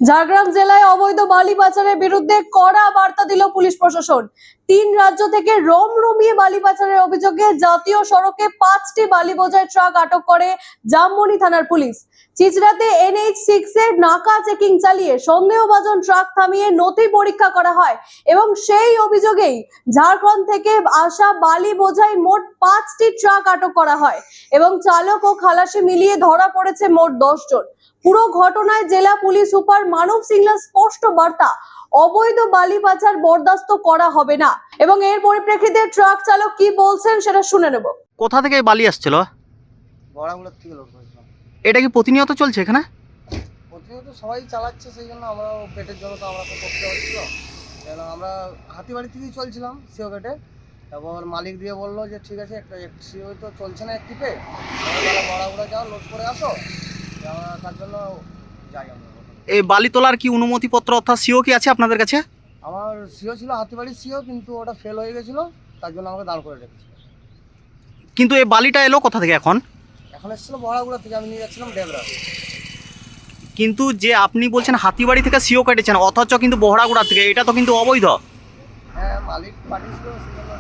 ঝাড়গ্রাম জেলায় অবৈধ বালি পাচারের বিরুদ্ধে কড়া বার্তা দিল পুলিশ প্রশাসন। 3 রাজ্য থেকে রমরমিয়ে বালি পাচারের অভিযোগে জাতীয় সড়কে 5টি বালি বোঝাই ট্রাক আটক করে জামমনি থানার পুলিশ। চিচড়াতে NH6 এর নাকা চেকিং চালিয়ে সন্দেহভাজন ট্রাক থামিয়ে নথি পরীক্ষা করা হয় এবং সেই অভিযোগেই ঝাড়খণ্ড থেকে আসা বালি বোঝাই মোট 5টি ট্রাক আটক করা হয় এবং চালক ও খালাসি মিলিয়ে ধরা পড়েছে মোট 10 জন। পুরো ঘটনায় জেলা পুলিশ সুপার মানব সিংলার স্পষ্ট বার্তা, অবৈধ বালি পাচার বরদাস্ত করা হবে না। এবং এর পরিপ্রেক্ষিতে ট্রাক চালক কি বলছেন সেটা শুনে নেব। কোথা থেকে বালি আসছিল? বড়াগুলোর থেকে লোড করেছিলাম। এটা কি প্রতিনিয়ত চলছে এখানে? প্রতিনিয়ত সবাই চালাচ্ছে, সেই জন্য আমরাও পেটের জন্য তো আমরা তো করতে হচ্ছিল। কেন আমরা হাতিবাড়ি থেকেই চলছিলাম সিও গেটে, তারপর মালিক দিয়ে বললো যে ঠিক আছে একটা সিও তো চলছে না একটিপে, তাহলে বড়াগুলো যাও লোড করে আসো, আমরা তার জন্য যাই। আমরা এই বালি তোলার কি অনুমতিপত্র অর্থাৎ সিও কি আছে আপনাদের কাছে? আমার সিও ছিল হাতিবাড়ির সিও, কিন্তু ওটা ফেল হয়ে গেছিলো, তার জন্য আমাকে দাঁড় করে রেখেছিল। কিন্তু এই বালিটা এলো কোথা থেকে এখন? এখন এসেছিলো বড়াগুলো থেকে, আমি নিয়ে যাচ্ছিলাম ডেবরা। কিন্তু যে আপনি বলছেন হাতিবাড়ি থেকে সিও কেটেছেন অথচ কিন্তু বহড়াগুড়া থেকে, এটা তো কিন্তু অবৈধ। হ্যাঁ, মালিক পাঠিয়েছিল সেই জন্য